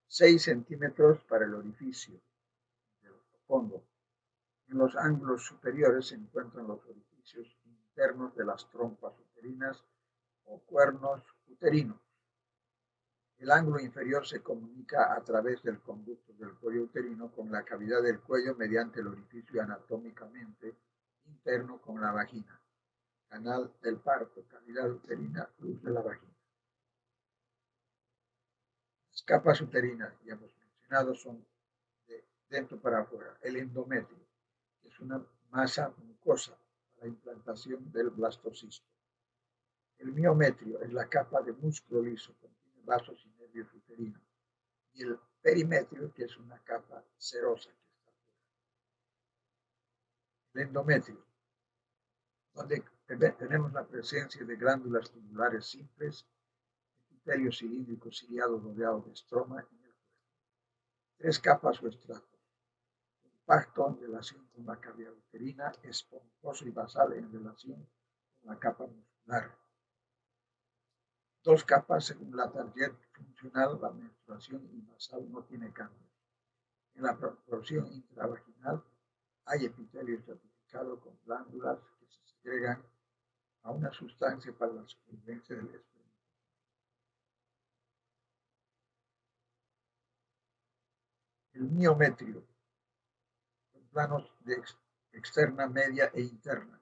6 centímetros para el orificio del fondo. En los ángulos superiores se encuentran los orificios internos de las trompas uterinas o cuernos uterinos. El ángulo inferior se comunica a través del conducto del cuello uterino con la cavidad del cuello mediante el orificio anatómicamente interno con la vagina. Canal del parto, cavidad uterina, luz de la vagina. Las capas uterinas, ya hemos mencionado, son de dentro para afuera. El endometrio es una masa mucosa para la implantación del blastocisto. El miometrio es la capa de músculo liso, contiene vasos y nervios uterinos. Y el perimetrio, que es una capa serosa que está fuera. El endometrio, donde tenemos la presencia de glándulas tubulares simples, epitelio cilíndrico ciliado rodeado de estroma en el cuerpo. 3 capas o estratos: compacto en relación con la cavidad uterina, esponjoso y basal en relación con la capa muscular. 2 capas según la target funcional. La menstruación y basal no tiene cambios. En la porción intravaginal hay epitelio estratificado con glándulas que se segregan a una sustancia para la supervivencia del esperma. El miometrio, en planos de externa, media e interna.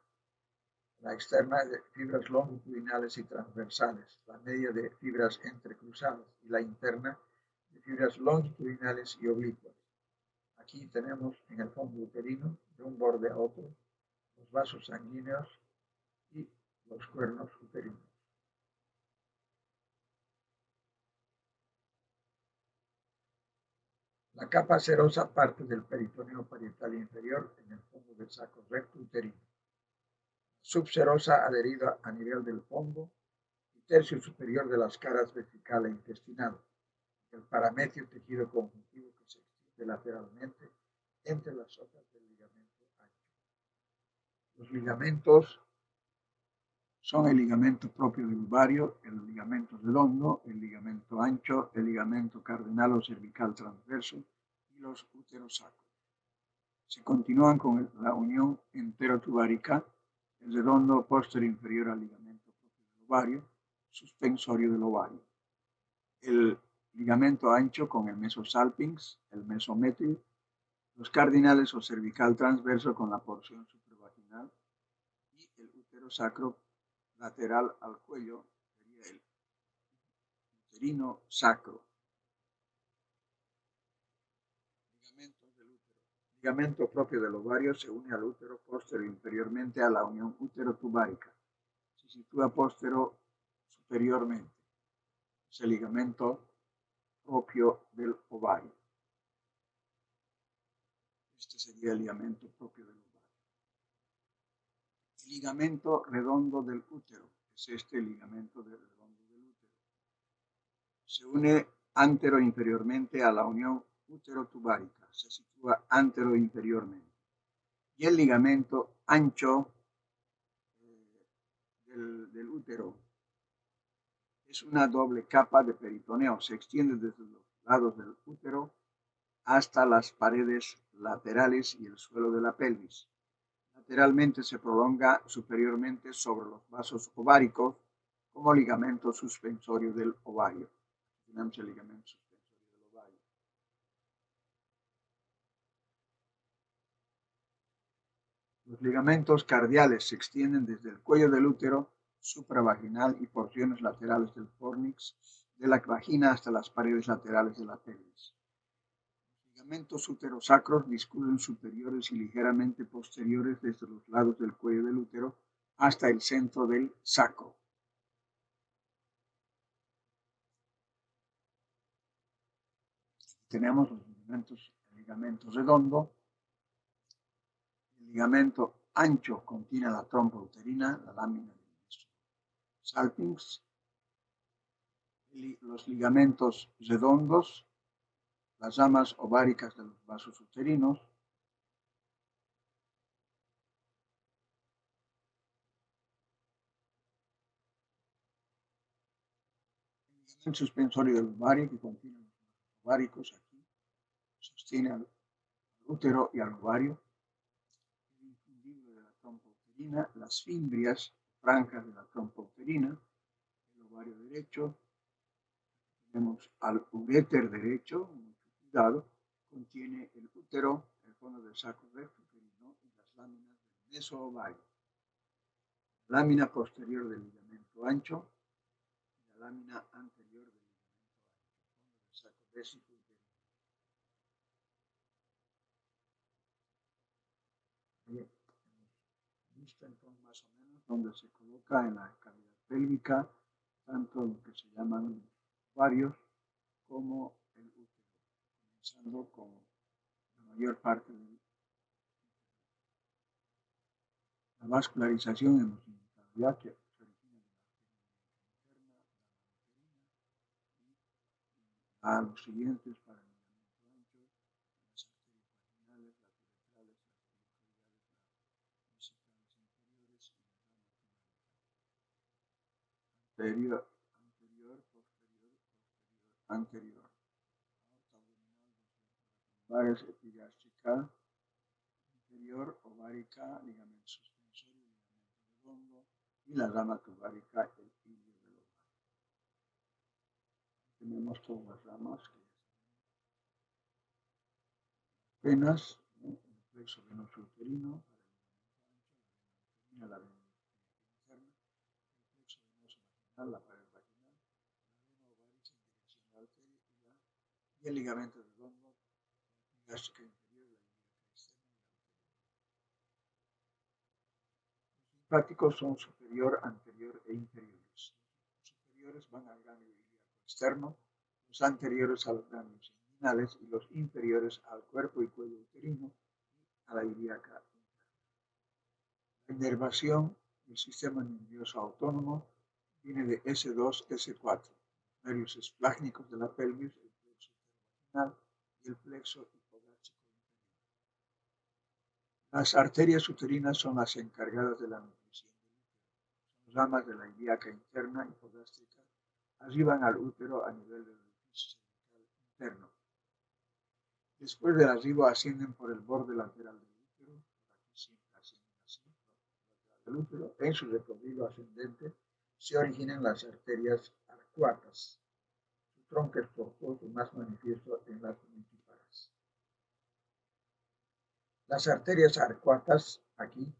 La externa de fibras longitudinales y transversales, la media de fibras entrecruzadas y la interna de fibras longitudinales y oblicuas. Aquí tenemos en el fondo uterino, de un borde a otro, los vasos sanguíneos y los cuernos uterinos. La capa serosa parte del peritoneo parietal inferior en el fondo del saco recto uterino. Subserosa adherida a nivel del fondo y tercio superior de las caras vesical e intestinal. El parametrio tejido conjuntivo que se extiende lateralmente entre las hojas del ligamento ancho. Los ligamentos son el ligamento propio del ovario, el ligamento redondo, el ligamento ancho, el ligamento cardenal o cervical transverso y los uterosacros. Se continúan con la unión enterotubárica, el redondo posterior inferior al ligamento propio del ovario, suspensorio del ovario. El ligamento ancho con el mesosalpinx, el mesometrio, los cardinales o cervical transverso con la porción supravaginal y el uterosacro lateral al cuello sería el uterino sacro. Ligamentos del útero. El ligamento propio del ovario se une al útero posterior inferiormente a la unión útero-tubárica. Se sitúa posterior superiormente. Es el ligamento propio del ovario. Este sería el ligamento propio del ovario. El ligamento redondo del útero. Es este el ligamento redondo del útero. Se une antero-inferiormente a la unión útero-tubárica. Se sitúa antero-inferiormente. Y el ligamento ancho del útero es una doble capa de peritoneo. Se extiende desde los lados del útero hasta las paredes laterales y el suelo de la pelvis. Lateralmente se prolonga superiormente sobre los vasos ováricos como ligamento suspensorio del ovario. Tenemos el ligamento suspensorio del ovario. Los ligamentos cardiales se extienden desde el cuello del útero supravaginal y porciones laterales del fornix de la vagina hasta las paredes laterales de la pelvis. Los ligamentos uterosacros discurren superiores y ligeramente posteriores desde los lados del cuello del útero hasta el centro del sacro. Tenemos los ligamentos, el ligamento redondo, el ligamento ancho contiene la trompa uterina, la lámina del salpinx, los ligamentos redondos, las ramas ováricas de los vasos uterinos, el ligamento suspensorio del ovario que contiene los vasos ováricos aquí, sostiene al útero y al ovario, el infundible de la trompa uterina, las fimbrias, franjas de la trompa uterina, el ovario derecho, tenemos al uréter derecho, mucho cuidado, contiene el útero, el fondo del saco recto uterino y las láminas del mesoovario. Lámina posterior del ligamento ancho y la lámina anterior del ligamento ancho, fondo del saco vésico uterino.
donde se coloca en la cavidad pélvica tanto lo que se llaman ovarios como el útero, comenzando con la mayor parte de la vascularización. Hemos indicado ya que se origina de la arteria interna, a los siguientes para el ligamento ancho, las arterias vaginales, las uretrales, las vesicales inferiores y la rama anterior, anterior, posterior, anterior, aorta abdominal, lumbares, epigástrica, inferior, ovárica, ligamento suspensorio, ligamento redondo y la rama turbárica, el ilio del ovario. Tenemos todas las ramas que venas, ¿no? El plexo venoso uterino, para el ligamento ancho, la vena interna, el plexo venoso vaginal, la pared vaginal, la vena ovárica en dirección a la arteria y el ligamento redondo, la gástrica inferior, la ilíaca externa y la anterior. Los linfáticos son superior, anterior e inferiores. Los superiores van al ganglio ilíaco externo, los anteriores a los ganglios inguinales y los inferiores al cuerpo y cuello uterino y a la ilíaca interna. La inervación del sistema nervioso autónomo viene de S2, S4, nervios esplágnicos de la pelvis, el plexo vaginal y el plexo hipogástrico inferior. Las arterias uterinas son las encargadas de la nutrición del útero. Son ramas de la ilíaca interna hipogástrica, arriban al útero a nivel del orificio cervical interno. Después del arribo ascienden por el borde lateral del útero, aquí siempre ascienden así, lateral del útero. En su recorrido ascendente se originan las arterias arcuatas. Su tronco es tortuoso y más manifiesto en las nitiparas. Las arterias arcuatas, aquí,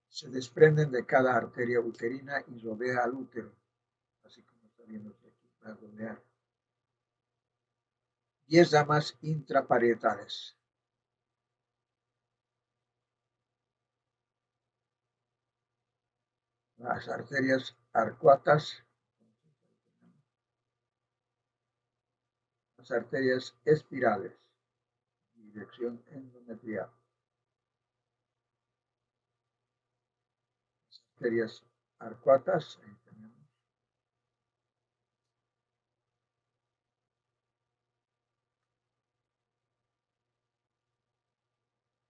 se desprenden de cada arteria uterina y rodea al útero, así como está viendo aquí, va a rodear. 10 ramas intraparietales. Las arterias arcuatas, las arterias espirales, dirección endometrial. Las arterias arcuatas, ahí tenemos.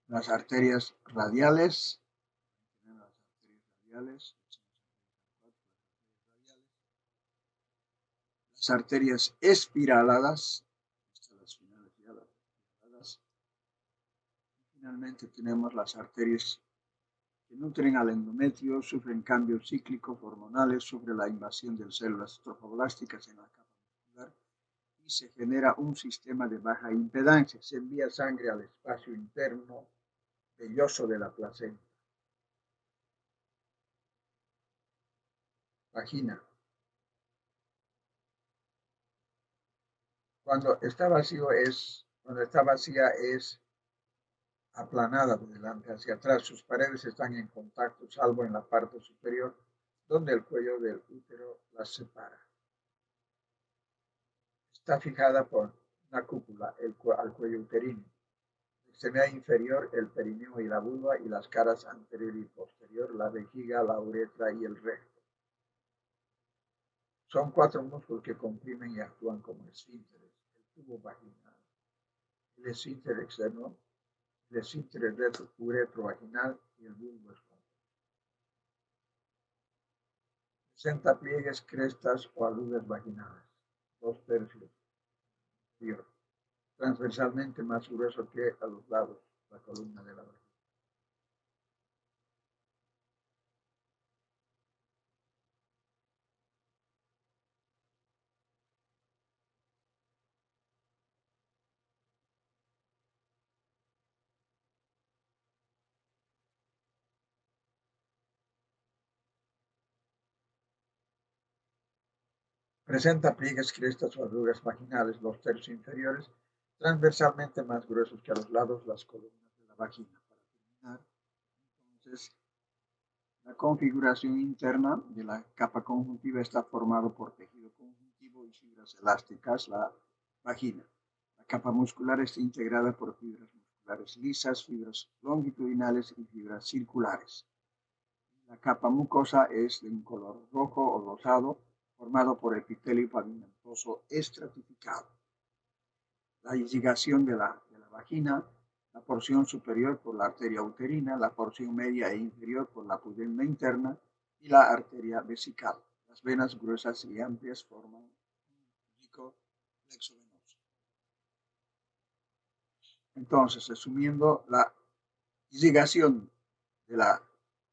Las arterias radiales, las arterias radiales, las arterias espiraladas, las finales ya las espiraladas. Y finalmente tenemos las arterias que nutren al endometrio, sufren cambios cíclicos hormonales, sufre la invasión de células trofoblásticas en la capa muscular y se genera un sistema de baja impedancia. Se envía sangre al espacio interno velloso de la placenta. Vagina. Cuando está vacía es aplanada de delante hacia atrás. Sus paredes están en contacto, salvo en la parte superior, donde el cuello del útero las separa. Está fijada por una cúpula al cuello uterino. Extremidad inferior, el perineo y la vulva, y las caras anterior y posterior, la vejiga, la uretra y el recto. Son 4 músculos que comprimen y actúan como esfínteres: el tubo vaginal, el esfínter externo, el esfínter uretrovaginal y el bulbo esponjoso. Presenta pliegues, crestas o aludes vaginales, 2/3 inferior, transversalmente más grueso que a los lados, la columna de la vagina. Presenta pliegues, crestas o arrugas vaginales, los tercios inferiores, transversalmente más gruesos que a los lados, las columnas de la vagina. Para terminar, entonces, La configuración interna de la capa conjuntiva está formada por tejido conjuntivo y fibras elásticas, la vagina. La capa muscular está integrada por fibras musculares lisas, fibras longitudinales y fibras circulares. La capa mucosa es de un color rojo o rosado, formado por epitelio pavimentoso estratificado. La irrigación de la vagina, la porción superior por la arteria uterina, la porción media e inferior por la pudenda interna y la arteria vesical. Las venas gruesas y amplias forman un rico plexo venoso. Entonces, resumiendo, la irrigación de la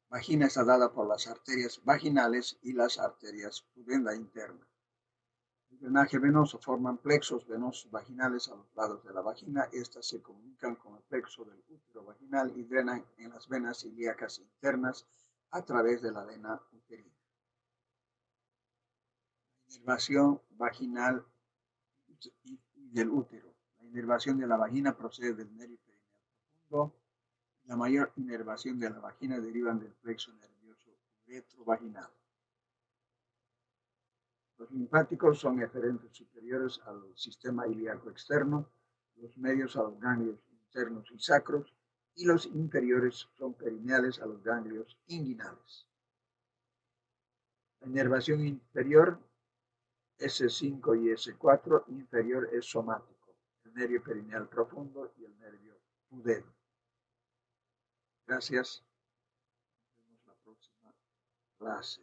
vagina está dada por las arterias vaginales y las arterias pudenda interna. El drenaje venoso forman plexos venosos vaginales a los lados de la vagina. Estas se comunican con el plexo del útero vaginal y drenan en las venas ilíacas internas a través de la vena uterina. Inervación vaginal y del útero. La inervación de la vagina procede del nervio perineal profundo. La mayor inervación de la vagina deriva del plexo nervioso retrovaginal. Los linfáticos son eferentes superiores al sistema ilíaco externo, los medios a los ganglios internos y sacros, y los inferiores son perineales a los ganglios inguinales. La inervación inferior, S5 y S4, inferior es somático, el nervio perineal profundo y el nervio pudendo. Gracias. Nos vemos la próxima clase.